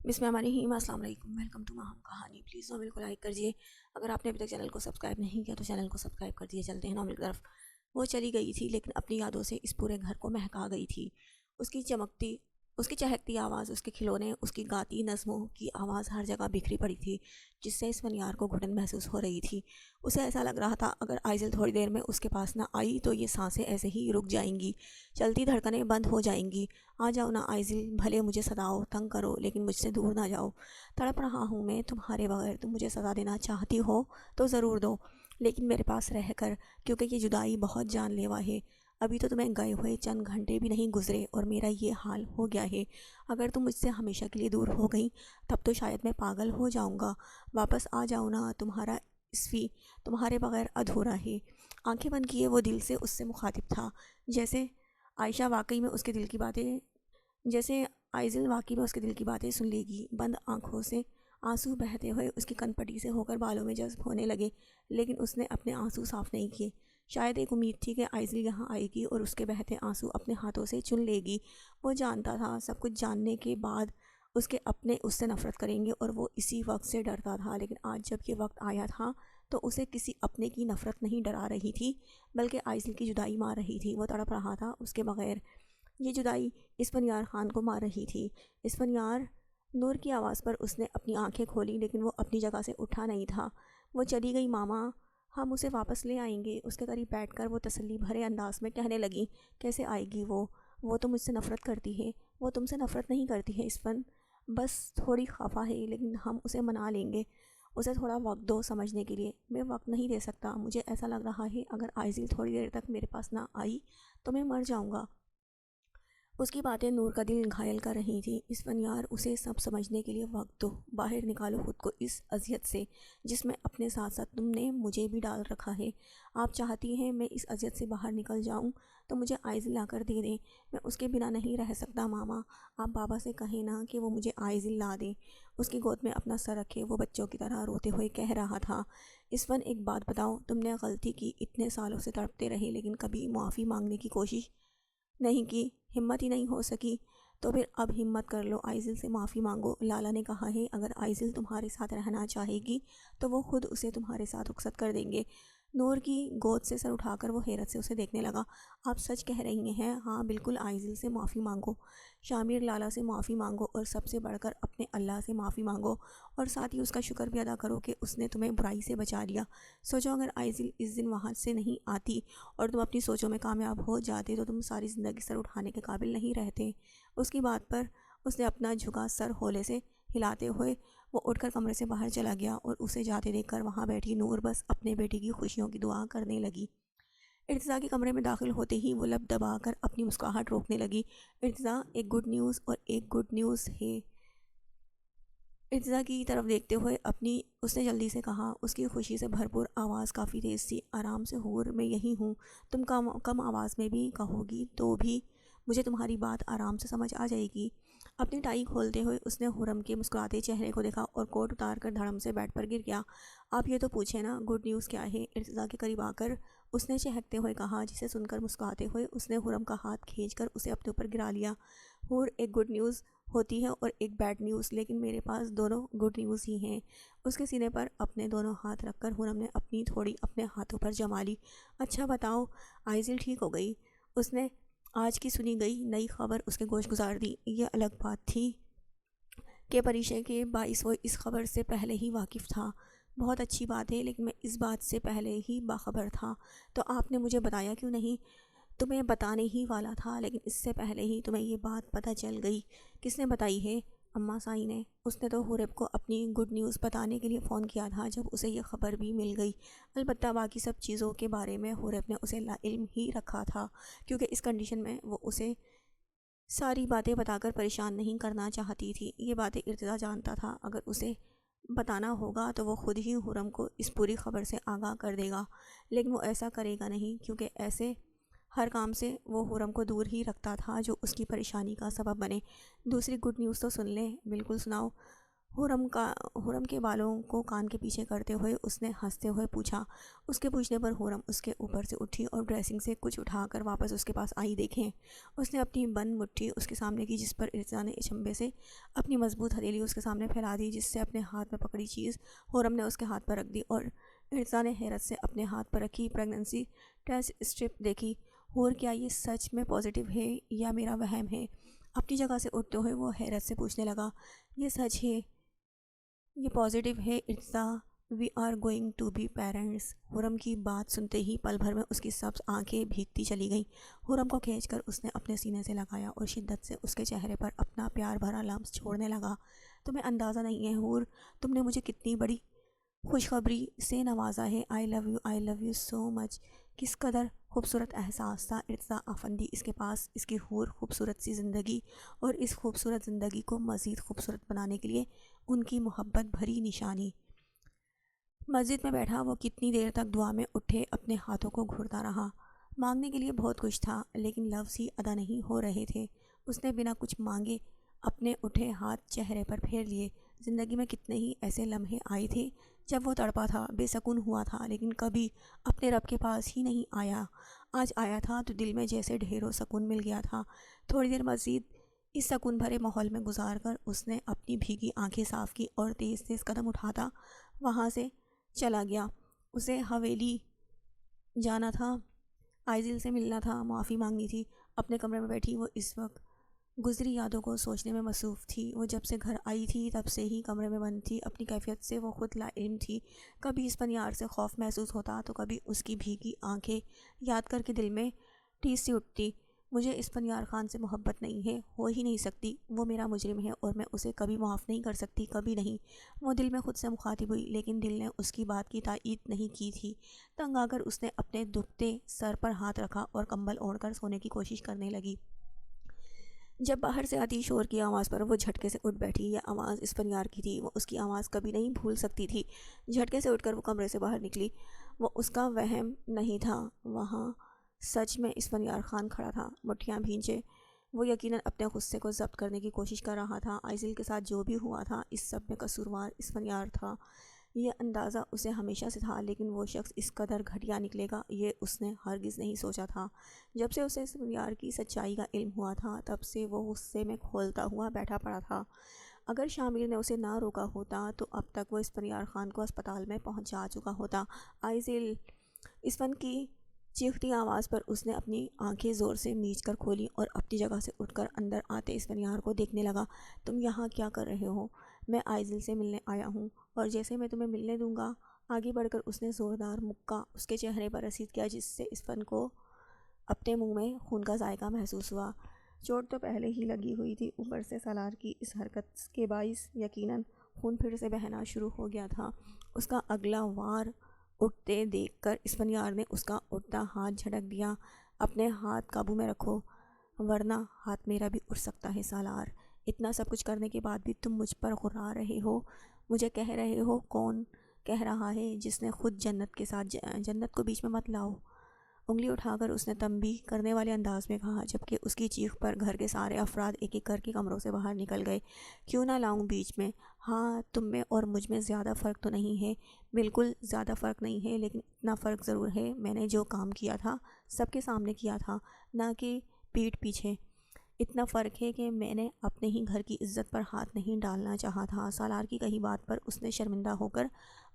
بسم اللہ الرحمن الرحیم۔ السلام علیکم، ویلکم ٹو ماہم کہانی۔ پلیز ناول کو لائک کر دیجیے، اگر آپ نے ابھی تک چینل کو سبسکرائب نہیں کیا تو چینل کو سبسکرائب کر دیجیے۔ چلتے ہیں ناول کی طرف۔ وہ چلی گئی تھی لیکن اپنی یادوں سے اس پورے گھر کو مہکا گئی تھی۔ اس کی چہکتی آواز، اس کے کھلونے، اس کی گاتی نظموں کی آواز ہر جگہ بکھری پڑی تھی، جس سے اس فنیار کو گھٹن محسوس ہو رہی تھی۔ اسے ایسا لگ رہا تھا اگر آئزل تھوڑی دیر میں اس کے پاس نہ آئی تو یہ سانسیں ایسے ہی رک جائیں گی، چلتی دھڑکنیں بند ہو جائیں گی۔ آ جاؤ نا آئزل، بھلے مجھے سداؤ، تنگ کرو، لیکن مجھ سے دور نہ جاؤ۔ تڑپ رہا ہوں میں تمہارے بغیر، تم مجھے سزا دینا چاہتی ہو تو ضرور دو، لیکن میرے پاس رہ کر، کیونکہ یہ جدائی بہت جان لیوا ہے۔ ابھی تو تمہیں گئے ہوئے چند گھنٹے بھی نہیں گزرے اور میرا یہ حال ہو گیا ہے۔ اگر تم مجھ سے ہمیشہ کے لیے دور ہو گئی تب تو شاید میں پاگل ہو جاؤں گا۔ واپس آ جاؤ نا، تمہارا اسوی تمہارے بغیر ادھورا ہے۔ آنکھیں بند کیے وہ دل سے اس سے مخاطب تھا، جیسے عائشہ واقعی میں اس کے دل کی باتیں جیسے آئزل واقعی میں اس کے دل کی باتیں سن لے گی۔ بند آنکھوں سے آنسو بہتے ہوئے اس کی کن پٹی سے ہو کر بالوں میں جذب ہونے لگے، لیکن اس نے اپنے آنسو صاف نہیں کیے۔ شاید ایک امید تھی کہ آئزل یہاں آئے گی اور اس کے بہتے آنسو اپنے ہاتھوں سے چن لے گی۔ وہ جانتا تھا سب کچھ جاننے کے بعد اس کے اپنے اس سے نفرت کریں گے، اور وہ اسی وقت سے ڈرتا تھا۔ لیکن آج جب یہ وقت آیا تھا تو اسے کسی اپنے کی نفرت نہیں ڈرا رہی تھی، بلکہ آئزل کی جدائی مار رہی تھی۔ وہ تڑپ رہا تھا اس کے بغیر۔ یہ جدائی اس فنیار خان کو مار رہی تھی۔ اس فنیار نور کی آواز پر اس نے اپنی آنکھیں کھولی، لیکن وہ اپنی جگہ سے اٹھا نہیں تھا۔ وہ چلی گئی ماما، ہم اسے واپس لے آئیں گے۔ اس کے قریب بیٹھ کر وہ تسلی بھرے انداز میں کہنے لگی، کیسے آئے گی وہ تو مجھ سے نفرت کرتی ہے۔ وہ تم سے نفرت نہیں کرتی ہے اسفن، بس تھوڑی خفا ہے، لیکن ہم اسے منا لیں گے۔ اسے تھوڑا وقت دو سمجھنے کے لیے۔ میں وقت نہیں دے سکتا، مجھے ایسا لگ رہا ہے اگر آئزل تھوڑی دیر تک میرے پاس نہ آئی تو میں مر جاؤں گا۔ اس کی باتیں نور کا دل گھائل کر رہی تھیں۔ اس فنیار، اسے سب سمجھنے کے لیے وقت دو، باہر نکالو خود کو اس اذیت سے جس میں اپنے ساتھ ساتھ تم نے مجھے بھی ڈال رکھا ہے۔ آپ چاہتی ہیں میں اس اذیت سے باہر نکل جاؤں تو مجھے آئزل لا کر دے دیں، میں اس کے بنا نہیں رہ سکتا ماما۔ آپ بابا سے کہیں نا کہ وہ مجھے آئزل لا دیں۔ اس کی گود میں اپنا سر رکھے وہ بچوں کی طرح روتے ہوئے کہہ رہا تھا، اسفن ایک بات بتاؤ، تم نے غلطی کی، اتنے سالوں سے تڑپتے رہے لیکن کبھی معافی مانگنے کی کوشش نہیں کی، ہمت ہی نہیں ہو سکی، تو پھر اب ہمت کر لو، آئزل سے معافی مانگو۔ لالا نے کہا ہے اگر آئزل تمہارے ساتھ رہنا چاہے گی تو وہ خود اسے تمہارے ساتھ رخصت کر دیں گے۔ نور کی گود سے سر اٹھا کر وہ حیرت سے اسے دیکھنے لگا۔ آپ سچ کہہ رہی ہیں؟ ہاں بالکل، آئزل سے معافی مانگو، شامر لالا سے معافی مانگو، اور سب سے بڑھ کر اپنے اللہ سے معافی مانگو، اور ساتھ ہی اس کا شکر بھی ادا کرو کہ اس نے تمہیں برائی سے بچا لیا۔ سوچو اگر آئزل اس دن وہاں سے نہیں آتی اور تم اپنی سوچوں میں کامیاب ہو جاتے تو تم ساری زندگی سر اٹھانے کے قابل نہیں رہتے۔ اس کی بات پر اس نے اپنا جھکا سر ہولے سے ہلاتے ہوئے وہ اٹھ کر کمرے سے باہر چلا گیا، اور اسے جاتے دیکھ کر وہاں بیٹھی نور بس اپنے بیٹی کی خوشیوں کی دعا کرنے لگی۔ ارتضیٰ کے کمرے میں داخل ہوتے ہی وہ لب دبا کر اپنی مسکراہٹ روکنے لگی۔ ارتضیٰ، ایک گڈ نیوز اور ایک گڈ نیوز ہے۔ ارتضیٰ کی طرف دیکھتے ہوئے اس نے جلدی سے کہا۔ اس کی خوشی سے بھرپور آواز کافی تیز تھی۔ آرام سے حور، میں یہی ہوں، تم کم آواز میں بھی کہو گی تو بھی مجھے تمہاری بات آرام سے سمجھ آ جائے گی۔ اپنی ٹائی کھولتے ہوئے اس نے حرم کے مسکراتے چہرے کو دیکھا اور کوٹ اتار کر دھڑم سے بیڈ پر گر گیا۔ آپ یہ تو پوچھیں نا، گڈ نیوز کیا ہے؟ ارتضیٰ کے قریب آ کر اس نے چہکتے ہوئے کہا، جسے سن کر مسکراتے ہوئے اس نے حرم کا ہاتھ کھینچ کر اسے اپنے اوپر گرا لیا۔ حور، ایک گڈ نیوز ہوتی ہے اور ایک بیڈ نیوز، لیکن میرے پاس دونوں گڈ نیوز ہی ہیں۔ اس کے سینے پر اپنے دونوں ہاتھ رکھ کر حرم نے اپنی تھوڑی اپنے ہاتھوں پر جما لی۔ اچھا بتاؤ، آئزل ٹھیک ہو گئی؟ اس نے آج کی سنی گئی نئی خبر اس کے گوش گزار دی۔ یہ الگ بات تھی کہ پریشے کے باعث وہ اس خبر سے پہلے ہی واقف تھا۔ بہت اچھی بات ہے، لیکن میں اس بات سے پہلے ہی باخبر تھا، تو آپ نے مجھے بتایا کیوں نہیں؟ تمہیں بتانے ہی والا تھا، لیکن اس سے پہلے ہی تمہیں یہ بات پتہ چل گئی۔ کس نے بتائی ہے؟ اماں سائی نے۔ اس نے تو حورب کو اپنی گڈ نیوز بتانے کے لیے فون کیا تھا جب اسے یہ خبر بھی مل گئی۔ البتہ باقی سب چیزوں کے بارے میں حورب نے اسے لا علم ہی رکھا تھا، کیونکہ اس کنڈیشن میں وہ اسے ساری باتیں بتا کر پریشان نہیں کرنا چاہتی تھی۔ یہ باتیں ارتضیٰ جانتا تھا، اگر اسے بتانا ہوگا تو وہ خود ہی حرم کو اس پوری خبر سے آگاہ کر دے گا، لیکن وہ ایسا کرے گا نہیں، کیونکہ ایسے ہر کام سے وہ حرم کو دور ہی رکھتا تھا جو اس کی پریشانی کا سبب بنے۔ دوسری گڈ نیوز تو سن لیں۔ بالکل سناؤ۔ حرم کے بالوں کو کان کے پیچھے کرتے ہوئے اس نے ہنستے ہوئے پوچھا۔ اس کے پوچھنے پر حرم اس کے اوپر سے اٹھی اور ڈریسنگ سے کچھ اٹھا کر واپس اس کے پاس آئی۔ دیکھیں، اس نے اپنی بند مٹھی اس کے سامنے کی، جس پر ارزا نے اچنبے سے اپنی مضبوط ہتھیلی اس کے سامنے پھیلا دی، جس سے اپنے ہاتھ میں پکڑی چیز حرم نے اس کے ہاتھ پر رکھ دی، اور ارزا نے حیرت سے اپنے ہاتھ پر رکھی پریگننسی ٹیسٹ اسٹرپ دیکھی۔ اور کیا یہ سچ میں پازیٹیو ہے یا میرا وہم ہے؟ اپنی جگہ سے اٹھتے ہوئے وہ حیرت سے پوچھنے لگا، یہ سچ ہے، یہ پازیٹیو ہے ارزا، we are going to be parents. حرم کی بات سنتے ہی پل بھر میں اس کی سبز آنکھیں بھیگتی چلی گئیں۔ حرم کو کھینچ کر اس نے اپنے سینے سے لگایا اور شدت سے اس کے چہرے پر اپنا پیار بھرا لمس چھوڑنے لگا۔ تمہیں اندازہ نہیں ہے حور، تم نے مجھے کتنی بڑی خوشخبری سے نوازا ہے۔ آئی لو یو سو مچ۔ کس قدر خوبصورت احساس تھا ارزا افندی اس کے پاس، اس کی حور خوبصورت سی زندگی، اور اس خوبصورت زندگی کو مزید خوبصورت بنانے کے لیے ان کی محبت بھری نشانی۔ مسجد میں بیٹھا وہ کتنی دیر تک دعا میں اٹھے اپنے ہاتھوں کو گھڑتا رہا۔ مانگنے کے لیے بہت کچھ تھا، لیکن لفظ ہی ادا نہیں ہو رہے تھے۔ اس نے بنا کچھ مانگے اپنے اٹھے ہاتھ چہرے پر پھیر لیے۔ زندگی میں کتنے ہی ایسے لمحے آئے تھے جب وہ تڑپا تھا، بے سکون ہوا تھا، لیکن کبھی اپنے رب کے پاس ہی نہیں آیا۔ آج آیا تھا تو دل میں جیسے ڈھیروں سکون مل گیا تھا۔ تھوڑی دیر مزید اس سکون بھرے ماحول میں گزار کر اس نے اپنی بھیگی آنکھیں صاف کی اور تیز تیز قدم اٹھاتا وہاں سے چلا گیا۔ اسے حویلی جانا تھا، آئزل سے ملنا تھا، معافی مانگنی تھی۔ اپنے کمرے میں بیٹھی وہ اس وقت گزری یادوں کو سوچنے میں مصروف تھی۔ وہ جب سے گھر آئی تھی تب سے ہی کمرے میں بند تھی، اپنی کیفیت سے وہ خود لا علم تھی۔ کبھی اس پنیار سے خوف محسوس ہوتا تو کبھی اس کی بھیگی آنکھیں یاد کر کے دل میں ٹھیس سی اٹھتی۔ مجھے اس پنیار خان سے محبت نہیں ہے، ہو ہی نہیں سکتی، وہ میرا مجرم ہے اور میں اسے کبھی معاف نہیں کر سکتی، کبھی نہیں۔ وہ دل میں خود سے مخاطب ہوئی، لیکن دل نے اس کی بات کی تائید نہیں کی تھی۔ تنگ آ کر اس نے اپنے دکھتے سر پر ہاتھ رکھا اور کمبل اوڑھ کر سونے کی کوشش کرنے لگی۔ جب باہر سے آتی شور کی آواز پر وہ جھٹکے سے اٹھ بیٹھی۔ یہ آواز اس پنیار کی تھی، وہ اس کی آواز کبھی نہیں بھول سکتی تھی۔ جھٹکے سے اٹھ کر وہ کمرے سے باہر نکلی۔ وہ اس کا وہم نہیں تھا، وہاں سچ میں اس پنیار خان کھڑا تھا، مٹھیاں بھینجے۔ وہ یقیناً اپنے غصے کو ضبط کرنے کی کوشش کر رہا تھا۔ آئزل کے ساتھ جو بھی ہوا تھا اس سب میں قصوروار اس پنیار تھا، یہ اندازہ اسے ہمیشہ سے تھا، لیکن وہ شخص اس قدر گھٹیا نکلے گا یہ اس نے ہرگز نہیں سوچا تھا۔ جب سے اسے اس پنیار کی سچائی کا علم ہوا تھا تب سے وہ غصے میں کھولتا ہوا بیٹھا پڑا تھا۔ اگر شامر نے اسے نہ روکا ہوتا تو اب تک وہ اس پنیار خان کو اسپتال میں پہنچا چکا ہوتا۔ آئزل، اس فن کی چیختی آواز پر اس نے اپنی آنکھیں زور سے میچ کر کھولی اور اپنی جگہ سے اٹھ کر اندر آتے اس پنیار کو دیکھنے لگا۔ تم یہاں کیا کر رہے ہو؟ میں آئزل سے ملنے آیا ہوں، اور جیسے میں تمہیں ملنے دوں گا۔ آگے بڑھ کر اس نے زوردار مکہ اس کے چہرے پر رسید کیا، جس سے اس فن کو اپنے منہ میں خون کا ذائقہ محسوس ہوا۔ چوٹ تو پہلے ہی لگی ہوئی تھی، اوپر سے سالار کی اس حرکت کے باعث یقیناً خون پھر سے بہنا شروع ہو گیا تھا۔ اس کا اگلا وار اٹھتے دیکھ کر اس پنیار نے اس کا اٹھتا ہاتھ جھٹک دیا۔ اپنے ہاتھ قابو میں رکھو، ورنہ ہاتھ میرا بھی اٹھ سکتا ہے سالار۔ اتنا سب کچھ کرنے کے بعد بھی تم مجھ پر غرا رہے ہو، مجھے کہہ رہے ہو؟ کون کہہ رہا ہے جس نے خود جنت کے ساتھ جنت کو بیچ میں مت لاؤ؟ انگلی اٹھا کر اس نے تنبیہ کرنے والے انداز میں کہا، جبکہ اس کی چیخ پر گھر کے سارے افراد ایک ایک کر کے کمروں سے باہر نکل گئے۔ کیوں نہ لاؤں بیچ میں؟ ہاں، تم میں اور مجھ میں زیادہ فرق تو نہیں ہے، بالکل زیادہ فرق نہیں ہے، لیکن اتنا فرق ضرور ہے، میں نے جو کام کیا تھا سب کے سامنے کیا تھا، نہ کہ پیٹھ پیچھے۔ اتنا فرق ہے کہ میں نے اپنے ہی گھر کی عزت پر ہاتھ نہیں ڈالنا چاہا تھا۔ سالار کی کہی بات پر اس نے شرمندہ ہو کر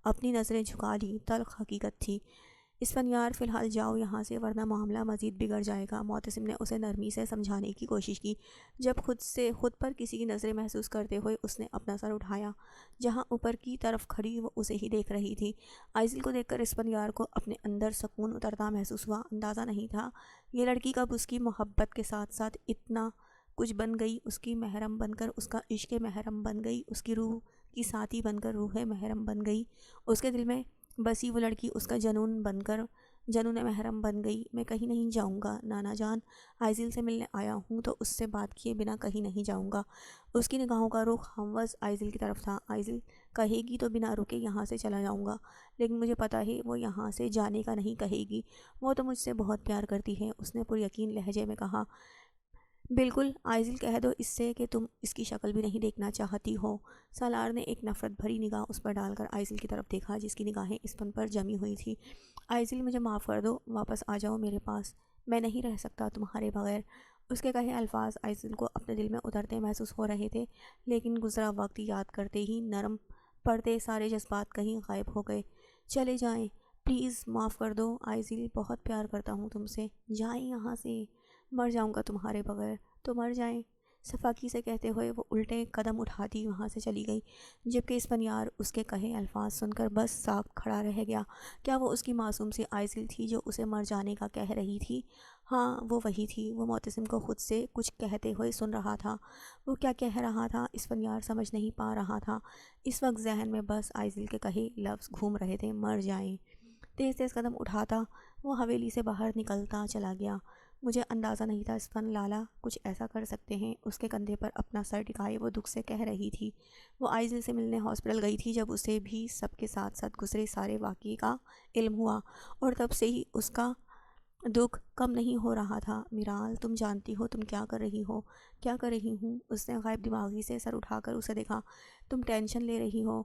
اپنی نظریں جھکا لی۔ تلخ حقیقت تھی۔ اس پنیار، فی الحال جاؤ یہاں سے، ورنہ معاملہ مزید بگڑ جائے گا۔ معتصم نے اسے نرمی سے سمجھانے کی کوشش کی۔ جب خود پر کسی کی نظریں محسوس کرتے ہوئے اس نے اپنا سر اٹھایا، جہاں اوپر کی طرف کھڑی وہ اسے ہی دیکھ رہی تھی۔ آئزل کو دیکھ کر اس پنیار کو اپنے اندر سکون اترتا محسوس ہوا۔ اندازہ نہیں تھا یہ لڑکی کب اس کی محبت کے ساتھ ساتھ اتنا کچھ بن گئی، اس کی محرم بن کر، اس کا عشق محرم بن گئی، اس کی روح کی ساتھی بن کر روح محرم بن گئی، اس کے دل میں بسی وہ لڑکی اس کا جنون بن کر جنون محرم بن گئی۔ میں کہیں نہیں جاؤں گا نانا جان، آئزل سے ملنے آیا ہوں تو اس سے بات کیے بنا کہیں نہیں جاؤں گا۔ اس کی نگاہوں کا رخ ہموز آئزل کی طرف تھا۔ آئزل کہے گی تو بنا رکے یہاں سے چلا جاؤں گا، لیکن مجھے پتہ ہے وہ یہاں سے جانے کا نہیں کہے گی، وہ تو مجھ سے بہت پیار کرتی ہے، اس نے پر یقین لہجے میں کہا۔ بالکل، عائزل کہہ دو اس سے کہ تم اس کی شکل بھی نہیں دیکھنا چاہتی ہو۔ سالار نے ایک نفرت بھری نگاہ اس پر ڈال کر عائزل کی طرف دیکھا جس کی نگاہیں اسپن پر جمی ہوئی تھی۔ عائزل مجھے معاف کر دو، واپس آ جاؤ میرے پاس، میں نہیں رہ سکتا تمہارے بغیر۔ اس کے کہے الفاظ عائزل کو اپنے دل میں اترتے محسوس ہو رہے تھے، لیکن گزرا وقت یاد کرتے ہی نرم پڑتے سارے جذبات کہیں غائب ہو گئے۔ چلے جائیں، پلیز معاف کر دو عائزل، بہت پیار کرتا ہوں تم سے، جائیں یہاں سے، مر جاؤں گا تمہارے بغیر، تو مر جائیں۔ صفاکی سے کہتے ہوئے وہ الٹے قدم اٹھاتی وہاں سے چلی گئی، جبکہ اسفندیار اس کے کہے الفاظ سن کر بس ساکت کھڑا رہ گیا۔ کیا وہ اس کی معصوم سی عائزل تھی جو اسے مر جانے کا کہہ رہی تھی؟ ہاں، وہ وہی تھی۔ وہ معتصم کو خود سے کچھ کہتے ہوئے سن رہا تھا۔ وہ کیا کہہ رہا تھا اسفندیار سمجھ نہیں پا رہا تھا۔ اس وقت ذہن میں بس عائزل کے کہے لفظ گھوم رہے تھے، مر جائیں۔ تیز تیز قدم اٹھاتا وہ حویلی سے باہر نکلتا چلا گیا۔ مجھے اندازہ نہیں تھا اسفند لالا کچھ ایسا کر سکتے ہیں، اس کے کندھے پر اپنا سر ٹکائے وہ دکھ سے کہہ رہی تھی۔ وہ عائزل سے ملنے ہاسپٹل گئی تھی جب اسے بھی سب کے ساتھ ساتھ گزرے سارے واقعے کا علم ہوا، اور تب سے ہی اس کا دکھ کم نہیں ہو رہا تھا۔ میرال، تم جانتی ہو تم کیا کر رہی ہو؟ کیا کر رہی ہوں؟ اس نے غائب دماغی سے سر اٹھا کر اسے دیکھا۔ تم ٹینشن لے رہی ہو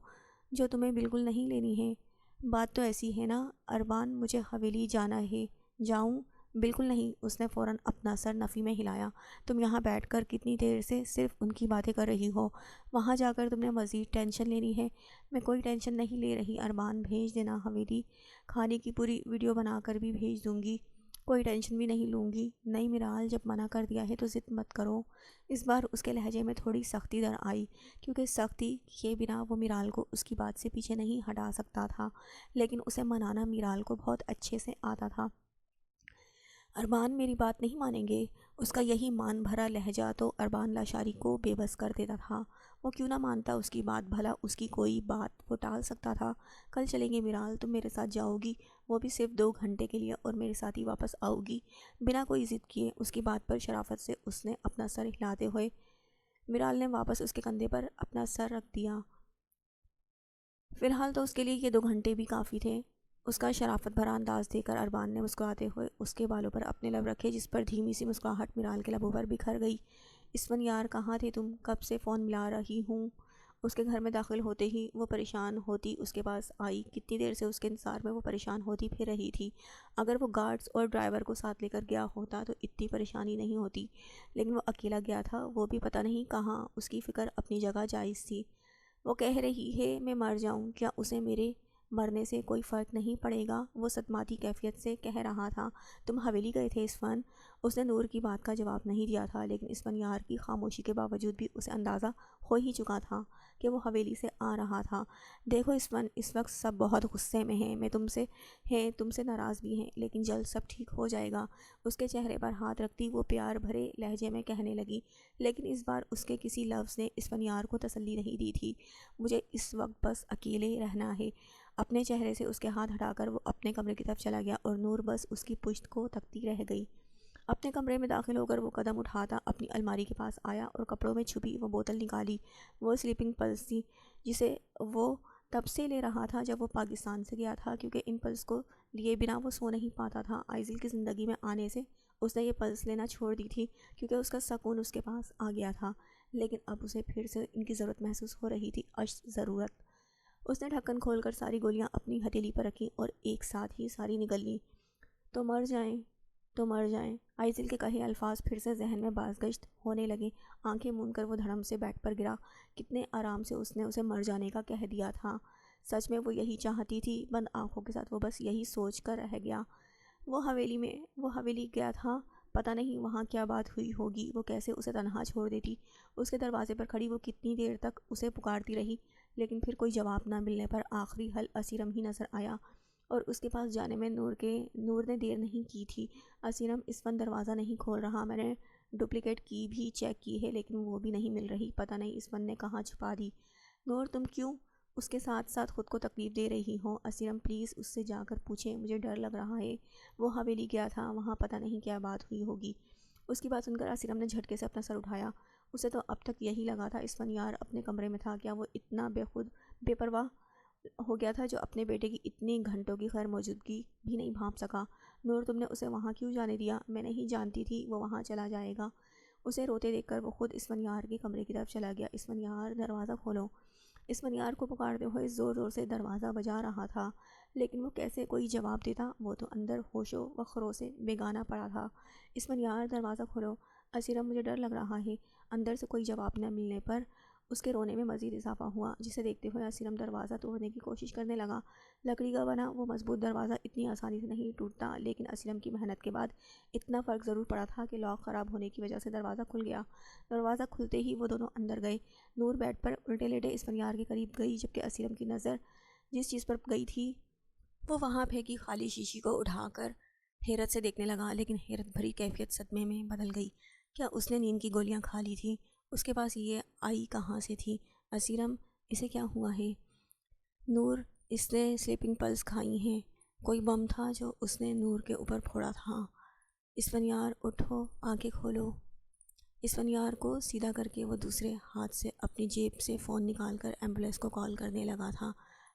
جو تمہیں بالکل نہیں لینی ہے۔ بات تو ایسی ہے نا اربان، مجھے حویلی جانا ہے۔ جاؤں؟ بالکل نہیں، اس نے فوراً اپنا سر نفی میں ہلایا۔ تم یہاں بیٹھ کر کتنی دیر سے صرف ان کی باتیں کر رہی ہو؟ وہاں جا کر تم نے مزید ٹینشن لینی ہے۔ میں کوئی ٹینشن نہیں لے رہی اربان، بھیج دینا حویلی، کھانے کی پوری ویڈیو بنا کر بھی بھیج دوں گی، کوئی ٹینشن بھی نہیں لوں گی۔ نہیں میرال، جب منع کر دیا ہے تو ضد مت کرو۔ اس بار اس کے لہجے میں تھوڑی سختی در آئی، کیونکہ سختی کے بنا وہ میرال کو اس کی بات سے پیچھے نہیں ہٹا سکتا تھا، لیکن اسے منانا میرال کو بہت اچھے سے آتا تھا۔ اربان میری بات نہیں مانیں گے؟ اس کا یہی مان بھرا لہجہ تو اربان لاشاری کو بے بس کر دیتا تھا۔ وہ کیوں نہ مانتا اس کی بات؟ بھلا اس کی کوئی بات وہ ٹال سکتا تھا؟ کل چلیں گے میرال، تم میرے ساتھ جاؤ گی، وہ بھی صرف 2 گھنٹے کے لیے، اور میرے ساتھ ہی واپس آؤ گی؟ بنا کوئی ضد کیے اس کی بات پر شرافت سے اس نے اپنا سر ہلاتے ہوئے میرال نے واپس اس کے کندھے پر اپنا سر رکھ دیا۔ فی الحال تو اس کے لیے یہ 2 گھنٹے بھی کافی تھے۔ اس کا شرافت بھرا انداز دیکھ کر اربان نے مسکراتے ہوئے اس کے بالوں پر اپنے لب رکھے، جس پر دھیمی سی مسکراہٹ میرال کے لبوں پر بکھر گئی۔ اسفندیار کہاں تھے تم؟ کب سے فون ملا رہی ہوں۔ اس کے گھر میں داخل ہوتے ہی وہ پریشان ہوتی اس کے پاس آئی۔ کتنی دیر سے اس کے انتظار میں وہ پریشان ہوتی پھر رہی تھی۔ اگر وہ گارڈز اور ڈرائیور کو ساتھ لے کر گیا ہوتا تو اتنی پریشانی نہیں ہوتی، لیکن وہ اکیلا گیا تھا، وہ بھی پتہ نہیں کہاں۔ اس کی فکر اپنی جگہ جائز تھی۔ وہ کہہ رہی ہے میں مر جاؤں، کیا اسے میرے مرنے سے کوئی فرق نہیں پڑے گا؟ وہ صدماتی کیفیت سے کہہ رہا تھا۔ تم حویلی گئے تھے اسفند؟ اس نے نور کی بات کا جواب نہیں دیا تھا، لیکن اسفندیار کی خاموشی کے باوجود بھی اسے اندازہ ہو ہی چکا تھا کہ وہ حویلی سے آ رہا تھا۔ دیکھو اسفند، اس وقت سب بہت غصے میں ہیں، میں تم سے ناراض بھی ہیں، لیکن جلد سب ٹھیک ہو جائے گا۔ اس کے چہرے پر ہاتھ رکھتی وہ پیار بھرے لہجے میں کہنے لگی، لیکن اس بار اس کے کسی لفظ نے اسفندیار کو تسلی نہیں دی تھی۔ مجھے اس وقت بس اکیلے رہنا ہے۔ اپنے چہرے سے اس کے ہاتھ ہٹا کر وہ اپنے کمرے کی طرف چلا گیا، اور نور بس اس کی پشت کو تکتی رہ گئی۔ اپنے کمرے میں داخل ہو کر وہ قدم اٹھاتا اپنی الماری کے پاس آیا اور کپڑوں میں چھپی وہ بوتل نکالی۔ وہ سلیپنگ پلس تھی، جسے وہ تب سے لے رہا تھا جب وہ پاکستان سے گیا تھا، کیونکہ ان پلس کو لیے بنا وہ سو نہیں پاتا تھا۔ عائزل کی زندگی میں آنے سے اس نے یہ پلس لینا چھوڑ دی تھی، کیونکہ اس کا سکون اس کے پاس آ گیا تھا، لیکن اب اسے پھر سے ان کی ضرورت محسوس ہو رہی تھی، ضرورت۔ اس نے ڈھکن کھول کر ساری گولیاں اپنی ہتھیلی پر رکھیں اور ایک ساتھ ہی ساری نگل لیں۔ تو مر جائیں، تو مر جائیں۔ عائزل کے کہے الفاظ پھر سے ذہن میں بازگشت ہونے لگے۔ آنکھیں موند کر وہ دھڑم سے بیڈ پر گرا۔ کتنے آرام سے اس نے اسے مر جانے کا کہہ دیا تھا۔ سچ میں وہ یہی چاہتی تھی؟ بند آنکھوں کے ساتھ وہ بس یہی سوچ کر رہ گیا۔ وہ حویلی گیا تھا، پتہ نہیں وہاں کیا بات ہوئی ہوگی، وہ کیسے اسے تنہا چھوڑ دیتی۔ اس کے دروازے پر کھڑی وہ کتنی دیر تک اسے پکارتی رہی، لیکن پھر کوئی جواب نہ ملنے پر آخری حل اسیرم ہی نظر آیا، اور اس کے پاس جانے میں نور نے دیر نہیں کی تھی۔ اسیرم، اسفند دروازہ نہیں کھول رہا، میں نے ڈپلیکیٹ کی بھی چیک کی ہے، لیکن وہ بھی نہیں مل رہی، پتہ نہیں اسفند نے کہاں چھپا دی۔ نور، تم کیوں اس کے ساتھ ساتھ خود کو تکلیف دے رہی ہو؟ اسیرم پلیز اس سے جا کر پوچھیں، مجھے ڈر لگ رہا ہے۔ وہ حویلی گیا تھا، وہاں پتہ نہیں کیا بات ہوئی ہوگی۔ اس کی بات سن کر اسیرم نے جھٹکے سے اپنا سر اٹھایا۔ اسے تو اب تک یہی لگا تھا اسفندیار اپنے کمرے میں تھا، کیا وہ اتنا بے پرواہ ہو گیا تھا جو اپنے بیٹے کی اتنی گھنٹوں کی غیر موجودگی بھی نہیں بھانپ سکا؟ نور، تم نے اسے وہاں کیوں جانے دیا؟ میں نہیں جانتی تھی وہ وہاں چلا جائے گا۔ اسے روتے دیکھ کر وہ خود اسفندیار کے کمرے کی طرف چلا گیا۔ اسفندیار دروازہ کھولو۔ اسفندیار کو پکارتے ہوئے زور زور سے دروازہ بجا رہا تھا، لیکن وہ کیسے کوئی جواب دیتا؟ وہ تو اندر ہوش و خرو سے بیگانہ پڑا تھا۔ اسفندیار دروازہ کھولو۔ اسیرم مجھے ڈر لگ رہا ہے۔ اندر سے کوئی جواب نہ ملنے پر اس کے رونے میں مزید اضافہ ہوا، جسے دیکھتے ہوئے اسیرم دروازہ توڑنے کی کوشش کرنے لگا۔ لکڑی کا بنا وہ مضبوط دروازہ اتنی آسانی سے نہیں ٹوٹتا، لیکن اسیرم کی محنت کے بعد اتنا فرق ضرور پڑا تھا کہ لاک خراب ہونے کی وجہ سے دروازہ کھل گیا۔ دروازہ کھلتے ہی وہ دونوں اندر گئے۔ نور بیڈ پر الٹے لیٹے اسفندیار کے قریب گئی، جبکہ اسیرم کی نظر جس چیز پر گئی تھی وہ وہاں پھینکی خالی شیشی کو اٹھا کر حیرت سے دیکھنے لگا، لیکن حیرت بھری کیفیت صدمے میں بدل گئی۔ کیا اس نے نیند کی گولیاں کھا لی تھیں؟ اس کے پاس یہ آئی کہاں سے تھی؟ اسیرم، اسے کیا ہوا ہے؟ نور، اس نے سلیپنگ پلز کھائی ہیں۔ کوئی بم تھا جو اس نے نور کے اوپر پھوڑا تھا۔ اسفندیار، اٹھو، آنکھیں کھولو۔ اسفندیار کو سیدھا کر کے وہ دوسرے ہاتھ سے اپنی جیب سے فون نکال کر ایمبولینس کو کال کرنے لگا تھا۔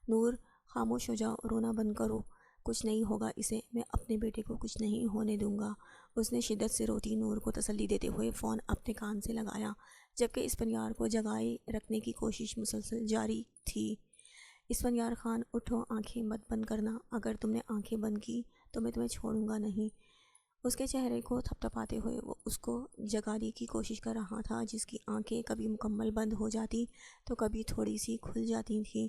نور، خاموش ہو جاؤ، رونا بند کرو، کچھ نہیں ہوگا اسے، میں اپنے بیٹے کو کچھ نہیں ہونے دوں گا۔ اس نے شدت سے روتی نور کو تسلی دیتے ہوئے فون اپنے کان سے لگایا، جبکہ اسفندیار کو جگائے رکھنے کی کوشش مسلسل جاری تھی۔ اسفندیار خان، اٹھو، آنکھیں مت بند کرنا، اگر تم نے آنکھیں بند کی تو میں تمہیں چھوڑوں گا نہیں۔ اس کے چہرے کو تھپ تھپاتے ہوئے وہ اس کو جگانے کی کوشش کر رہا تھا، جس کی آنکھیں کبھی مکمل بند ہو جاتی تو کبھی تھوڑی سی کھل جاتی تھیں۔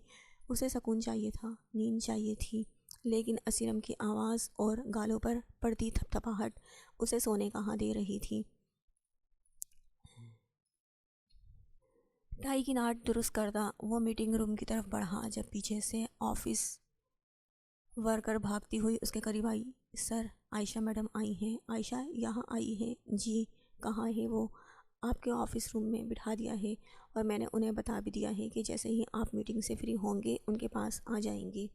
اسے سکون چاہیے تھا، نیند چاہیے تھی، لیکن اسیرم کی آواز اور گالوں پر پڑتی تھپ تھپاہٹ اسے سونے کہاں دے رہی تھی۔ ٹائی کی ناٹ درست کردہ وہ میٹنگ روم کی طرف بڑھا، جب پیچھے سے آفس ورکر بھاگتی ہوئی اس کے قریب آئی۔ سر، عائشہ میڈم آئی ہیں۔ عائشہ یہاں آئی ہے؟ جی۔ کہاں ہے وہ؟ آپ کے آفس روم میں بٹھا دیا ہے، اور میں نے انہیں بتا بھی دیا ہے کہ جیسے ہی آپ میٹنگ سے فری ہوں گے ان کے پاس آ جائیں گے۔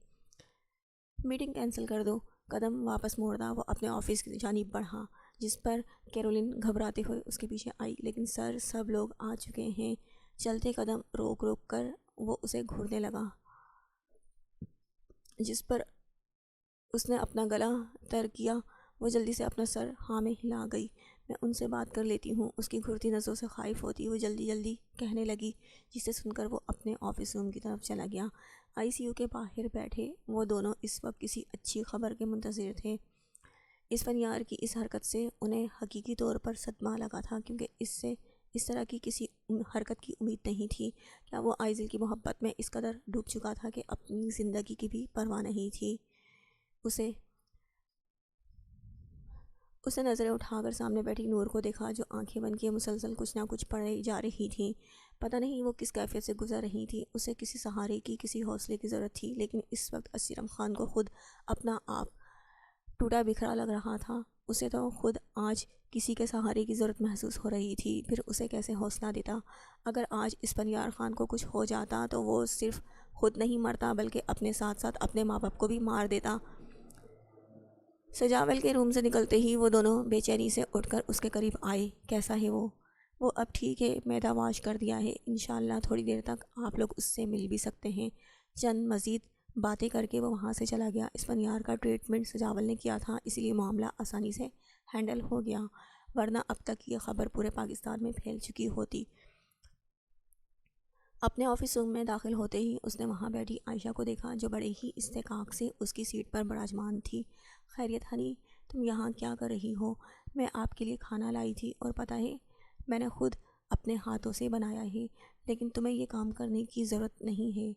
میٹنگ کینسل کر دو۔ قدم واپس موڑتا وہ اپنے آفس کی جانب بڑھا، جس پر کیرولین گھبراتے ہوئے اس کے پیچھے آئی۔ لیکن سر، سب لوگ آ چکے ہیں۔ چلتے قدم روک روک کر وہ اسے گھورنے لگا، جس پر اس نے اپنا گلا تر کیا۔ وہ جلدی سے اپنا سر ہاں میں ہلا گئی۔ میں ان سے بات کر لیتی ہوں۔ اس کی گھرتی نظروں سے خائف ہوتی وہ جلدی جلدی کہنے لگی، جسے سن کر وہ اپنے آفس روم کی طرف چلا گیا۔ آئی سی یو کے باہر بیٹھے وہ دونوں اس وقت کسی اچھی خبر کے منتظر تھے۔ اسفندیار کی اس حرکت سے انہیں حقیقی طور پر صدمہ لگا تھا، کیونکہ اس طرح کی کسی حرکت کی امید نہیں تھی۔ کیا وہ آئزل کی محبت میں اس قدر ڈوب چکا تھا کہ اپنی زندگی کی بھی پرواہ نہیں تھی؟ اسے نظریں اٹھا کر سامنے بیٹھی نور کو دیکھا، جو آنکھیں بند کیے مسلسل کچھ نہ کچھ پڑھے جا رہی تھیں۔ پتہ نہیں وہ کس کیفیت سے گزر رہی تھی۔ اسے کسی سہارے کی، کسی حوصلے کی ضرورت تھی، لیکن اس وقت اسیرم خان کو خود اپنا آپ ٹوٹا بکھرا لگ رہا تھا۔ اسے تو خود آج کسی کے سہارے کی ضرورت محسوس ہو رہی تھی۔ پھر اسے کیسے حوصلہ دیتا؟ اگر آج اسفندیار خان کو کچھ ہو جاتا تو وہ صرف خود نہیں مرتا، بلکہ اپنے ساتھ ساتھ اپنے ماں باپ کو بھی مار دیتا۔ سجاول کے روم سے نکلتے ہی وہ دونوں بے چینی سے اٹھ کر اس کے قریب آئے۔ کیسا ہے وہ؟ وہ اب ٹھیک ہے، معدہ واش کر دیا ہے، انشاءاللہ تھوڑی دیر تک آپ لوگ اس سے مل بھی سکتے ہیں۔ چند مزید باتیں کر کے وہ وہاں سے چلا گیا۔ اسفندیار کا ٹریٹمنٹ سجاول نے کیا تھا، اس لیے معاملہ آسانی سے ہینڈل ہو گیا، ورنہ اب تک یہ خبر پورے پاکستان میں پھیل چکی ہوتی۔ اپنے آفس روم میں داخل ہوتے ہی اس نے وہاں بیٹھی عائشہ کو دیکھا، جو بڑے ہی استحقاق سے اس کی سیٹ پر براجمان تھی۔ خیریت ہنی، تم یہاں کیا کر رہی ہو؟ میں آپ کے لیے کھانا لائی تھی، اور پتہ ہے میں نے خود اپنے ہاتھوں سے بنایا ہے، لیکن تمہیں یہ کام کرنے کی ضرورت نہیں ہے،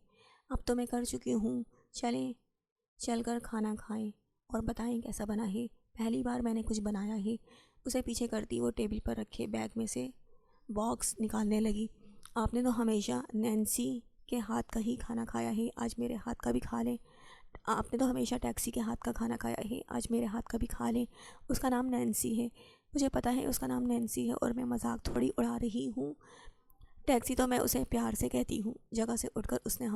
اب تو میں کر چکی ہوں۔ چلیں چل کر کھانا کھائیں اور بتائیں کیسا بنا ہے، پہلی بار میں نے کچھ بنایا ہے۔ اسے پیچھے کرتی وہ ٹیبل پر رکھے بیگ میں سے باکس نکالنے لگی۔ آپ نے تو ہمیشہ نینسی کے ہاتھ کا ہی کھانا کھایا ہے، آج میرے ہاتھ کا بھی کھا لیں۔ آپ نے تو ہمیشہ ٹیکسی کے ہاتھ کا کھانا کھایا ہے، آج میرے ہاتھ کا بھی کھا لیں۔ اس کا نام نینسی ہے، مجھے پتہ ہے اس کا نام نینسی ہے، اور میں مذاق تھوڑی اڑا رہی ہوں۔ ٹیکسی تو میں اسے پیار سے کہتی ہوں۔ جگہ سے اٹھ کر اس نے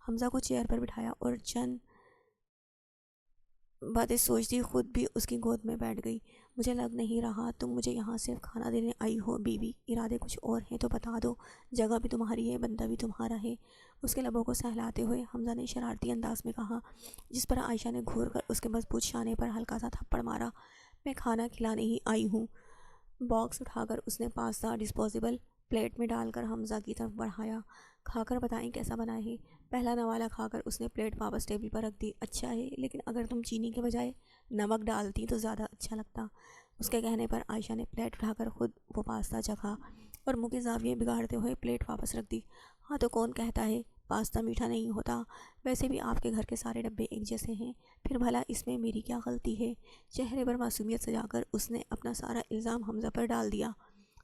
حمزہ کو چیئر پر بٹھایا اور چند باتیں سوچتی خود بھی اس کی گود میں بیٹھ گئی۔ مجھے لگ نہیں رہا تم مجھے یہاں صرف کھانا دینے آئی ہو بیوی، ارادے کچھ اور ہیں تو بتا دو، جگہ بھی تمہاری ہے، بندہ بھی تمہارا ہے۔ اس کے لبوں کو سہلاتے ہوئے حمزہ نے شرارتی انداز میں کہا، جس پر عائشہ نے گھور کر اس کے مضبوط شانے پر ہلکا سا تھپڑ مارا۔ میں کھانا کھلانے ہی آئی ہوں، باکس اٹھا کر اس نے پاستا ڈسپوزیبل پلیٹ میں ڈال کر حمزہ کی طرف بڑھایا۔ کھا کر بتائیں کیسا بنا ہے؟ پہلا نوالا کھا کر اس نے پلیٹ واپس ٹیبل پر رکھ دی۔ اچھا ہے، لیکن اگر تم چینی کے بجائے نمک ڈالتی تو زیادہ اچھا لگتا۔ اس کے کہنے پر عائشہ نے پلیٹ اٹھا کر خود وہ پاستا چکھا اور منہ کے زاویے بگاڑتے ہوئے پلیٹ واپس رکھ دی۔ ہاں تو کون کہتا ہے پاستا میٹھا نہیں ہوتا؟ ویسے بھی آپ کے گھر کے سارے ڈبے ایک جیسے ہیں، پھر بھلا اس میں میری کیا غلطی ہے؟ چہرے پر معصومیت سجا کر اس نے اپنا سارا الزام حمزہ پر ڈال دیا۔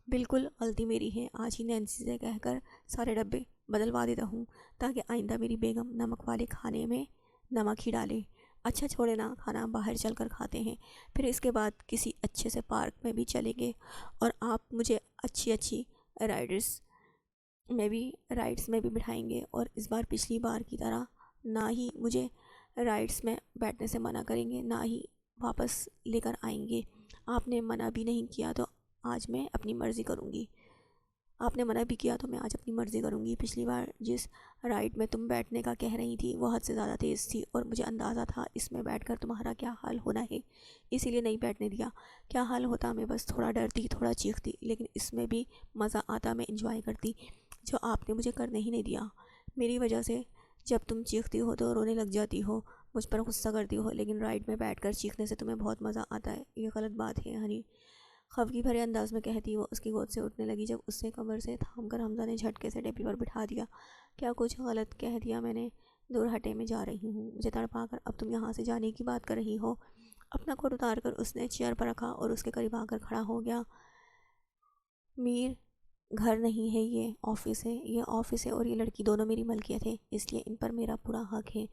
بالکل غلطی میری ہے، آج ہی نینسی سے کہہ کر سارے ڈبے بدلوا دیتا ہوں تاکہ آئندہ میری بیگم نمک والے کھانے میں نمک ہی ڈالے۔ اچھا چھوڑے نا، کھانا باہر چل کر کھاتے ہیں، پھر اس کے بعد کسی اچھے سے پارک میں بھی چلیں گے اور آپ مجھے اچھی رائڈس میں بھی بٹھائیں گے، اور اس بار پچھلی بار کی طرح نہ ہی مجھے رائڈس میں بیٹھنے سے منع کریں گے، نہ ہی واپس لے کر آئیں گے۔ آپ نے منع بھی نہیں کیا تو آج میں اپنی مرضی کروں گی۔ آپ نے منع بھی کیا تو میں آج اپنی مرضی کروں گی۔ پچھلی بار جس رائڈ میں تم بیٹھنے کا کہہ رہی تھی وہ حد سے زیادہ تیز تھی اور مجھے اندازہ تھا اس میں بیٹھ کر تمہارا کیا حال ہونا ہے، اسی لیے نہیں بیٹھنے دیا۔ کیا حال ہوتا؟ میں بس تھوڑا ڈرتی، تھوڑا چیختی، لیکن اس میں بھی مزہ آتا، میں انجوائے کرتی، جو آپ نے مجھے کرنے ہی نہیں دیا۔ میری وجہ سے جب تم چیختی ہو تو رونے لگ جاتی ہو، مجھ پر غصہ کرتی ہو، لیکن رائڈ میں بیٹھ کر چیخنے سے تمہیں بہت مزہ آتا ہے۔ یہ غلط بات ہے ہنی، خفگی بھرے انداز میں کہتی وہ اس کی گود سے اٹھنے لگی۔ جب اس سے کمر سے تھام کر حمزہ نے جھٹکے سے ٹیبل پر بٹھا دیا۔ کیا کچھ غلط کہہ دیا میں نے؟ دور ہٹے، میں جا رہی ہوں، مجھے تڑپا کر اب تم یہاں سے جانے کی بات کر رہی ہو؟ اپنا کوٹ اتار کر اس نے چیئر پر رکھا اور اس کے قریب آ کر کھڑا ہو گیا۔ میر، گھر نہیں ہے، یہ آفس ہے، یہ آفس ہے اور یہ لڑکی دونوں میری ملکیت ہے، اس لیے ان پر میرا پورا حق ہے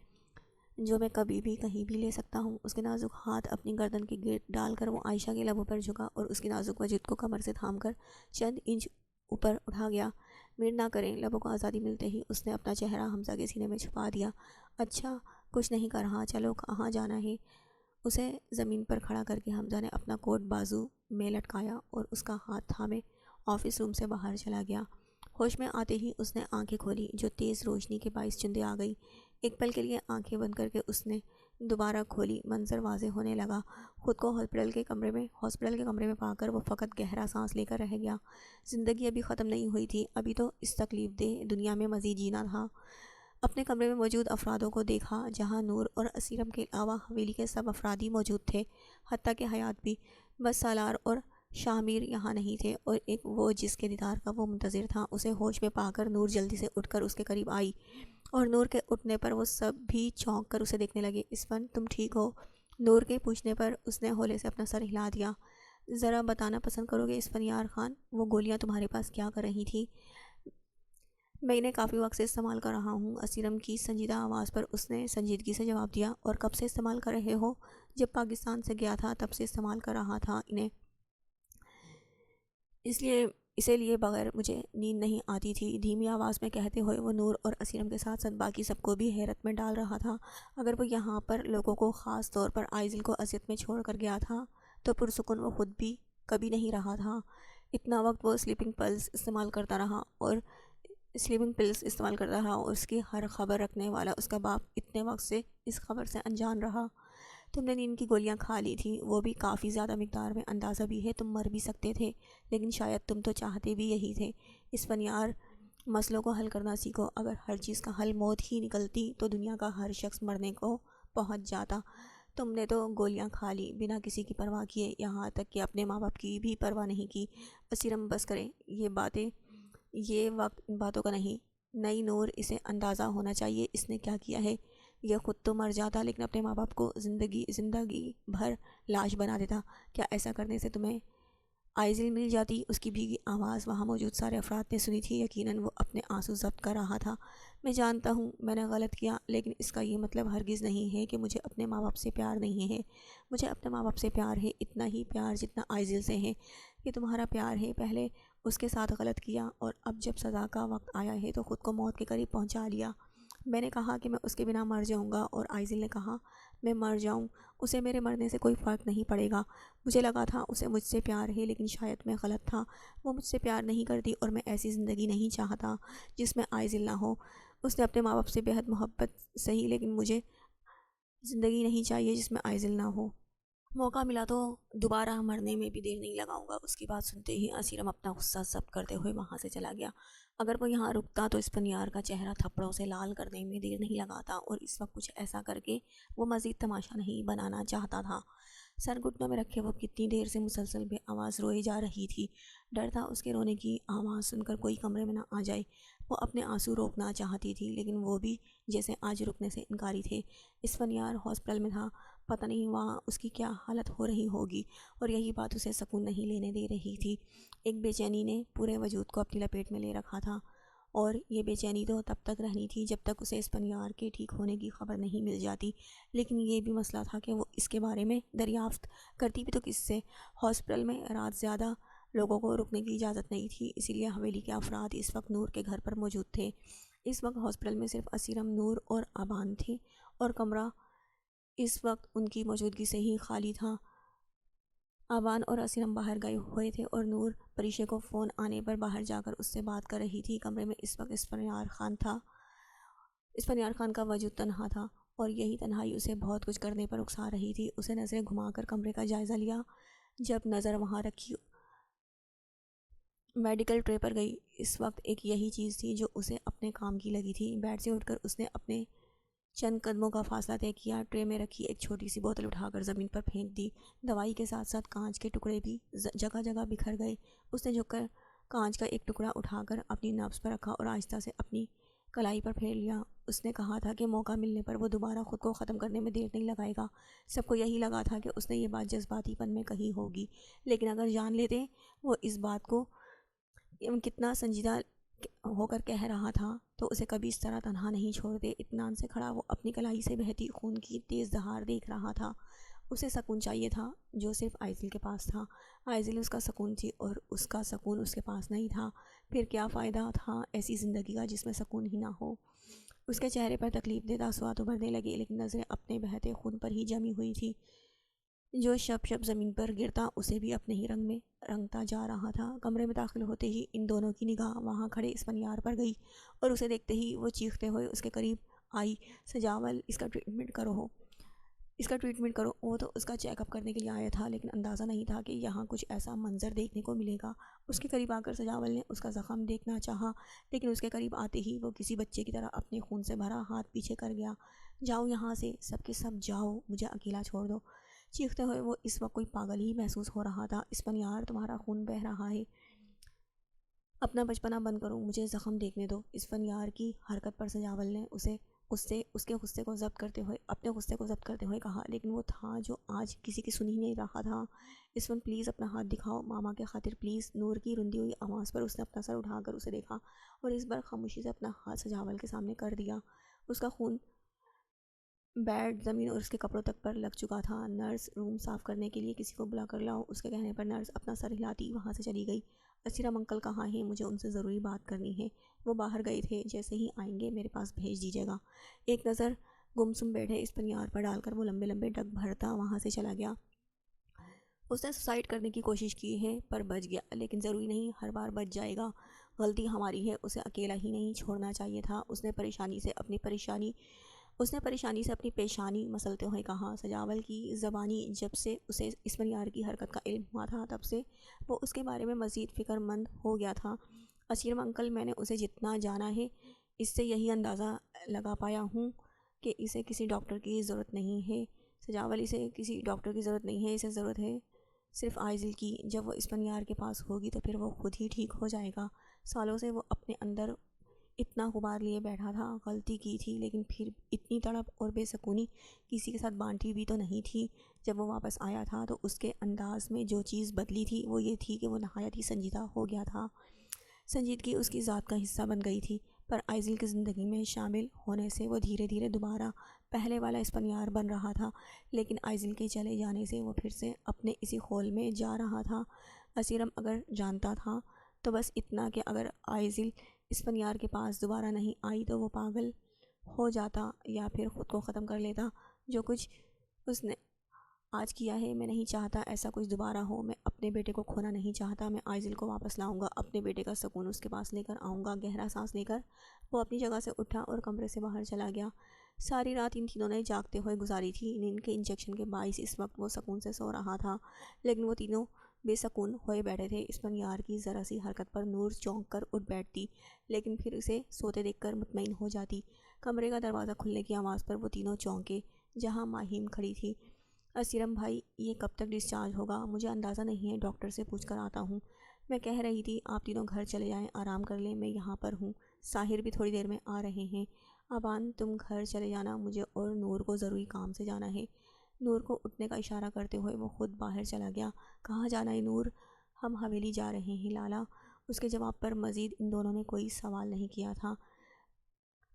جو میں کبھی بھی کہیں بھی لے سکتا ہوں۔ اس کے نازک ہاتھ اپنی گردن کے گرد ڈال کر وہ عائشہ کے لبوں پر جھکا اور اس کی نازک وجود کو کمر سے تھام کر چند انچ اوپر اٹھا گیا۔ میر نہ کریں۔ لبوں کو آزادی ملتے ہی اس نے اپنا چہرہ حمزہ کے سینے میں چھپا دیا۔ اچھا، کچھ نہیں کر رہا، چلو کہاں جانا ہے؟ اسے زمین پر کھڑا کر کے حمزہ نے اپنا کوٹ بازو میں لٹکایا اور اس کا ہاتھ تھامے آفس روم سے باہر چلا گیا۔ ہوش میں آتے ہی اس نے آنکھیں کھولی جو تیز روشنی کے باعث چندے آ گئی۔ ایک پل کے لیے آنکھیں بند کر کے اس نے دوبارہ کھولی۔ منظر واضح ہونے لگا۔ خود کو ہاسپٹل کے کمرے میں پا کر وہ فقط گہرا سانس لے کر رہ گیا۔ زندگی ابھی ختم نہیں ہوئی تھی، ابھی تو اس تکلیف دہ دنیا میں مزید جینا تھا۔ اپنے کمرے میں موجود افرادوں کو دیکھا جہاں نور اور اسیرم کے علاوہ حویلی کے سب افراد ہی موجود تھے، حتیٰ کہ حیات بھی، بس سالار اور شاہ میر یہاں نہیں تھے، اور ایک وہ جس کے دیدار کا وہ منتظر تھا۔ اسے ہوش میں پا کر نور جلدی سے اٹھ کر اس کے قریب آئی اور نور کے اٹھنے پر وہ سب بھی چونک کر اسے دیکھنے لگے۔ اسفن، تم ٹھیک ہو؟ نور کے پوچھنے پر اس نے ہولے سے اپنا سر ہلا دیا۔ ذرا بتانا پسند کرو گے اسفن یار خان، وہ گولیاں تمہارے پاس کیا کر رہی تھیں؟ میں انہیں کافی وقت سے استعمال کر رہا ہوں۔ اسیرم کی سنجیدہ آواز پر اس نے سنجیدگی سے جواب دیا۔ اور کب سے استعمال کر رہے ہو؟ جب پاکستان سے گیا تھا تب سے استعمال کر رہا تھا انہیں، اسے لیے بغیر مجھے نیند نہیں آتی تھی، دھیمی آواز میں کہتے ہوئے وہ نور اور اسیرم کے ساتھ ساتھ باقی سب کو بھی حیرت میں ڈال رہا تھا۔ اگر وہ یہاں پر لوگوں کو، خاص طور پر عائزل کو اذیت میں چھوڑ کر گیا تھا تو پرسکون وہ خود بھی کبھی نہیں رہا تھا۔ اتنا وقت وہ سلیپنگ پلز استعمال کرتا رہا اور اس کی ہر خبر رکھنے والا اس کا باپ اتنے وقت سے اس خبر سے انجان رہا۔ تم نے نیند کی گولیاں کھا لی تھیں، وہ بھی کافی زیادہ مقدار میں، اندازہ بھی ہے تم مر بھی سکتے تھے، لیکن شاید تم تو چاہتے بھی یہی تھے۔ اس فنیار مسئلوں کو حل کرنا سیکھو۔ اگر ہر چیز کا حل موت ہی نکلتی تو دنیا کا ہر شخص مرنے کو پہنچ جاتا۔ تم نے تو گولیاں کھا لی بنا کسی کی پرواہ کیے، یہاں تک کہ اپنے ماں باپ کی بھی پرواہ نہیں کی۔ اسیرم، بس کریں یہ وقت ان باتوں کا نہیں۔ نئی نور، اسے اندازہ ہونا چاہیے اس نے کیا کیا ہے۔ یہ خود تو مر جاتا لیکن اپنے ماں باپ کو زندگی بھر لاش بنا دیتا۔ کیا ایسا کرنے سے تمہیں عائزل مل جاتی؟ اس کی بھیگی آواز وہاں موجود سارے افراد نے سنی تھی۔ یقیناً وہ اپنے آنسو ضبط کر رہا تھا۔ میں جانتا ہوں میں نے غلط کیا، لیکن اس کا یہ مطلب ہرگز نہیں ہے کہ مجھے اپنے ماں باپ سے پیار نہیں ہے۔ مجھے اپنے ماں باپ سے پیار ہے، اتنا ہی پیار جتنا عائزل سے ہے۔ یہ تمہارا پیار ہے، پہلے اس کے ساتھ غلط کیا اور اب جب سزا کا وقت آیا ہے تو خود کو موت کے قریب پہنچا لیا۔ میں نے کہا کہ میں اس کے بنا مر جاؤں گا اور عائزل نے کہا میں مر جاؤں، اسے میرے مرنے سے کوئی فرق نہیں پڑے گا۔ مجھے لگا تھا اسے مجھ سے پیار ہے، لیکن شاید میں غلط تھا، وہ مجھ سے پیار نہیں کرتی اور میں ایسی زندگی نہیں چاہتا جس میں عائزل نہ ہو۔ اس نے اپنے ماں باپ سے بے حد محبت سہی، لیکن مجھے زندگی نہیں چاہیے جس میں عائزل نہ ہو۔ موقع ملا تو دوبارہ مرنے میں بھی دیر نہیں لگاؤں گا۔ اس کی بات سنتے ہی اسیرم اپنا غصہ ضبط کرتے ہوئے وہاں سے چلا گیا۔ اگر وہ یہاں رکتا تو اسفنیار کا چہرہ تھپڑوں سے لال کرنے میں دیر نہیں لگاتا، اور اس وقت کچھ ایسا کر کے وہ مزید تماشا نہیں بنانا چاہتا تھا۔ سر گھٹنوں میں رکھے وہ کتنی دیر سے مسلسل بے آواز روئی جا رہی تھی۔ ڈر تھا اس کے رونے کی آواز سن کر کوئی کمرے میں نہ آ جائے۔ وہ اپنے آنسو روکنا چاہتی تھی، لیکن وہ بھی جیسے آج رکنے سے انکاری تھے۔ اسفنیار ہاسپٹل میں تھا، پتہ نہیں وہاں اس کی کیا حالت ہو رہی ہوگی، اور یہی بات اسے سکون نہیں لینے دے رہی تھی۔ ایک بے چینی نے پورے وجود کو اپنی لپیٹ میں لے رکھا تھا، اور یہ بے چینی تو تب تک رہنی تھی جب تک اسے اسفنیار کے ٹھیک ہونے کی خبر نہیں مل جاتی۔ لیکن یہ بھی مسئلہ تھا کہ وہ اس کے بارے میں دریافت کرتی بھی تو کس سے؟ ہاسپٹل میں رات زیادہ لوگوں کو رکنے کی اجازت نہیں تھی، اسی لیے حویلی کے افراد اس وقت نور کے گھر پر موجود تھے۔ اس وقت ہاسپٹل میں صرف اسیرم، نور اور آبان تھے، اور کمرہ اس وقت ان کی موجودگی سے ہی خالی تھا۔ آبان اور اسیرم باہر گئے ہوئے تھے، اور نور پریشے کو فون آنے پر باہر جا کر اس سے بات کر رہی تھی۔ کمرے میں اس وقت اسفنیار خان کا وجود تنہا تھا، اور یہی تنہائی اسے بہت کچھ کرنے پر اکسا رہی تھی۔ اسے نظریں گھما کر کمرے کا جائزہ لیا۔ جب نظر وہاں رکھی میڈیکل ٹرے پر گئی، اس وقت ایک یہی چیز تھی جو اسے اپنے کام کی لگی تھی۔ بیڈ سے اٹھ کر اس نے اپنے چند قدموں کا فاصلہ طے کیا۔ ٹرے میں رکھی ایک چھوٹی سی بوتل اٹھا کر زمین پر پھینک دی۔ دوائی کے ساتھ ساتھ کانچ کے ٹکڑے بھی جگہ جگہ بکھر گئے۔ اس نے جھک کر کانچ کا ایک ٹکڑا اٹھا کر اپنی نبض پر رکھا اور آہستہ سے اپنی کلائی پر پھیر لیا۔ اس نے کہا تھا کہ موقع ملنے پر وہ دوبارہ خود کو ختم کرنے میں دیر نہیں لگائے گا۔ سب کو یہی لگا تھا کہ اس نے یہ بات جذباتی پن میں کہی ہوگی، لیکن اگر جان لیتے وہ اس بات کو کتنا سنجیدہ ہو کر کہہ رہا تھا تو اسے کبھی اس طرح تنہا نہیں چھوڑتے۔ اطمینان سے کھڑا وہ اپنی کلائی سے بہتی خون کی تیز دھار دیکھ رہا تھا۔ اسے سکون چاہیے تھا، جو صرف آئزل کے پاس تھا۔ آئزل اس کا سکون تھی، اور اس کا سکون اس کے پاس نہیں تھا۔ پھر کیا فائدہ تھا ایسی زندگی کا جس میں سکون ہی نہ ہو؟ اس کے چہرے پر تکلیف دہ تاثرات ابھرنے لگے، لیکن نظریں اپنے بہتے خون پر ہی جمی ہوئی تھی، جو شب شب زمین پر گرتا اسے بھی اپنے ہی رنگ میں رنگتا جا رہا تھا۔ کمرے میں داخل ہوتے ہی ان دونوں کی نگاہ وہاں کھڑے اسفنیار پر گئی، اور اسے دیکھتے ہی وہ چیختے ہوئے اس کے قریب آئی۔ سجاول، اس کا ٹریٹمنٹ کرو۔ وہ تو اس کا چیک اپ کرنے کے لیے آیا تھا، لیکن اندازہ نہیں تھا کہ یہاں کچھ ایسا منظر دیکھنے کو ملے گا۔ اس کے قریب آ کر سجاول نے اس کا زخم دیکھنا چاہا، لیکن اس کے قریب آتے ہی وہ کسی بچے کی طرح اپنے خون سے بھرا ہاتھ پیچھے کر گیا۔ جاؤ یہاں سے، سب کے سب جاؤ، مجھے اکیلا چھوڑ دو۔ چیختے ہوئے وہ اس وقت کوئی پاگل ہی محسوس ہو رہا تھا۔ اسفنیار، تمہارا خون بہہ رہا ہے، اپنا بچپنا بند کرو، مجھے زخم دیکھنے دو۔ اسفنیار کی حرکت پر سجاول نے اس کے غصے کو ضبط کرتے ہوئے کہا، لیکن وہ تھا جو آج کسی کی سن ہی نہیں رہا تھا۔ اسفن، پلیز اپنا ہاتھ دکھاؤ، ماما کے خاطر پلیز۔ نور کی رندی ہوئی آواز پر اس نے اپنا سر اٹھا کر اسے دیکھا، اور اس بار خاموشی سے اپنا ہاتھ سجاول کے سامنے کر دیا۔ اس کا خون بیڈ، زمین اور اس کے کپڑوں تک پر لگ چکا تھا۔ نرس، روم صاف کرنے کے لیے کسی کو بلا کر لاؤ۔ اس کے کہنے پر نرس اپنا سر ہلاتی وہاں سے چلی گئی۔ اسیرم انکل کہاں ہیں؟ مجھے ان سے ضروری بات کرنی ہے۔ وہ باہر گئے تھے، جیسے ہی آئیں گے میرے پاس بھیج دیجیے گا۔ ایک نظر گمسم بیٹھے اسفنیار پر ڈال کر وہ لمبے لمبے ڈگ بھرتا وہاں سے چلا گیا۔ اس نے سوسائڈ کرنے کی کوشش کی ہے پر بچ گیا، لیکن ضروری نہیں ہر بار بچ جائے گا۔ غلطی ہماری ہے، اسے اکیلا ہی نہیں چھوڑنا چاہیے تھا۔ اس نے پریشانی سے اپنی پیشانی مسلتے ہوئے کہا۔ سجاول کی زبانی جب سے اسے اسفنیار کی حرکت کا علم ہوا تھا، تب سے وہ اس کے بارے میں مزید فکر مند ہو گیا تھا۔ اسیرم انکل، میں نے اسے جتنا جانا ہے، اس سے یہی اندازہ لگا پایا ہوں کہ اسے کسی ڈاکٹر کی ضرورت نہیں ہے۔ سجاول، اسے کسی ڈاکٹر کی ضرورت نہیں ہے، اسے ضرورت ہے صرف آئزل کی۔ جب وہ اسفنیار کے پاس ہوگی تو پھر وہ خود ہی ٹھیک ہو جائے گا۔ سالوں سے وہ اپنے اندر اتنا غبار لیے بیٹھا تھا، غلطی کی تھی، لیکن پھر اتنی تڑپ اور بے سکونی کسی کے ساتھ بانٹی بھی تو نہیں تھی۔ جب وہ واپس آیا تھا تو اس کے انداز میں جو چیز بدلی تھی وہ یہ تھی کہ وہ نہایت ہی سنجیدہ ہو گیا تھا۔ سنجیدگی اس کی ذات کا حصہ بن گئی تھی، پر آئزل کی زندگی میں شامل ہونے سے وہ دھیرے دھیرے دوبارہ پہلے والا اسفنیار بن رہا تھا۔ لیکن آئزل کے چلے جانے سے وہ پھر سے اپنے اسی خول میں جا رہا تھا۔ اسیرم اگر جانتا تھا تو بس اتنا کہ اگر آئزل اسفنیار کے پاس دوبارہ نہیں آئی تو وہ پاگل ہو جاتا یا پھر خود کو ختم کر لیتا۔ جو کچھ اس نے آج کیا ہے، میں نہیں چاہتا ایسا کچھ دوبارہ ہو۔ میں اپنے بیٹے کو کھونا نہیں چاہتا۔ میں آئزل کو واپس لاؤں گا، اپنے بیٹے کا سکون اس کے پاس لے کر آؤں گا۔ گہرا سانس لے کر وہ اپنی جگہ سے اٹھا اور کمرے سے باہر چلا گیا۔ ساری رات ان تینوں نے جاگتے ہوئے گزاری تھی۔ نیند کے انجیکشن کے باعث اس وقت وہ سکون سے سو رہا تھا، لیکن وہ تینوں بے سکون ہوئے بیٹھے تھے۔ اسفندیار کی ذرا سی حرکت پر نور چونک کر اٹھ بیٹھتی، لیکن پھر اسے سوتے دیکھ کر مطمئن ہو جاتی۔ کمرے کا دروازہ کھلنے کی آواز پر وہ تینوں چونکے، جہاں ماہیم کھڑی تھی۔ اسیرم بھائی، یہ کب تک ڈسچارج ہوگا؟ مجھے اندازہ نہیں ہے، ڈاکٹر سے پوچھ کر آتا ہوں۔ میں کہہ رہی تھی آپ تینوں گھر چلے جائیں، آرام کر لیں، میں یہاں پر ہوں، ساحر بھی تھوڑی دیر میں آ رہے ہیں۔ ابان تم گھر چلے جانا، مجھے اور نور کو ضروری کام سے جانا ہے۔ نور کو اٹھنے کا اشارہ کرتے ہوئے وہ خود باہر چلا گیا۔ کہاں جانا ہے نور؟ ہم حویلی جا رہے ہیں لالا۔ اس کے جواب پر مزید ان دونوں نے کوئی سوال نہیں کیا تھا۔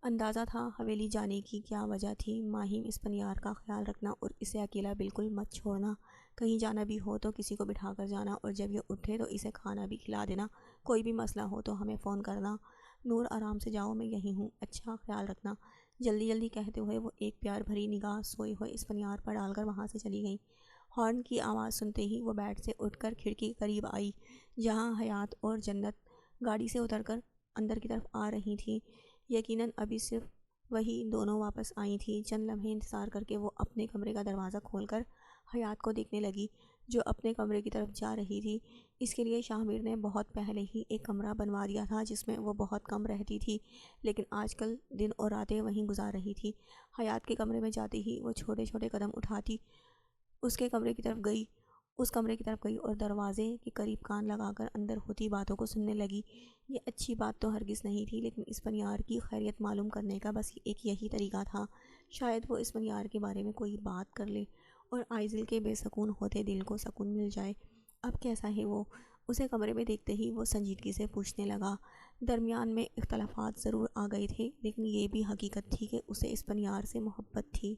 اندازہ تھا حویلی جانے کی کیا وجہ تھی۔ ماہیم اسفندیار کا خیال رکھنا اور اسے اکیلا بالکل مت چھوڑنا۔ کہیں جانا بھی ہو تو کسی کو بٹھا کر جانا، اور جب یہ اٹھے تو اسے کھانا بھی کھلا دینا۔ کوئی بھی مسئلہ ہو تو ہمیں فون کرنا۔ نور آرام سے جاؤ، میں یہیں ہوں، اچھا خیال رکھنا۔ جلدی جلدی کہتے ہوئے وہ ایک پیار بھری نگاہ سوئے ہوئے اسفندیار پر ڈال کر وہاں سے چلی گئیں۔ ہارن کی آواز سنتے ہی وہ بیڈ سے اٹھ کر کھڑکی کے قریب آئی، جہاں حیات اور جنت گاڑی سے اتر کر اندر کی طرف آ رہی تھیں۔ یقیناً ابھی صرف وہی دونوں واپس آئی تھیں۔ چند لمحے انتظار کر کے وہ اپنے کمرے کا دروازہ کھول کر حیات کو دیکھنے لگی، جو اپنے کمرے کی طرف جا رہی تھی۔ اس کے لیے شاہ میر نے بہت پہلے ہی ایک کمرہ بنوا دیا تھا جس میں وہ بہت کم رہتی تھی، لیکن آج کل دن اور راتیں وہیں گزار رہی تھی۔ حیات کے کمرے میں جاتے ہی وہ چھوٹے چھوٹے قدم اٹھاتی اس کمرے کی طرف گئی اور دروازے کے قریب کان لگا کر اندر ہوتی باتوں کو سننے لگی۔ یہ اچھی بات تو ہرگز نہیں تھی، لیکن اسفندیار کی خیریت معلوم کرنے کا بس ایک یہی طریقہ تھا۔ شاید وہ اسفندیار کے بارے میں کوئی بات کر لے اور آئزل کے بے سکون ہوتے دل کو سکون مل جائے۔ اب کیسا ہے وہ؟ اسے کمرے میں دیکھتے ہی وہ سنجیدگی سے پوچھنے لگا۔ درمیان میں اختلافات ضرور آ گئے تھے، لیکن یہ بھی حقیقت تھی کہ اسے اسفندیار سے محبت تھی۔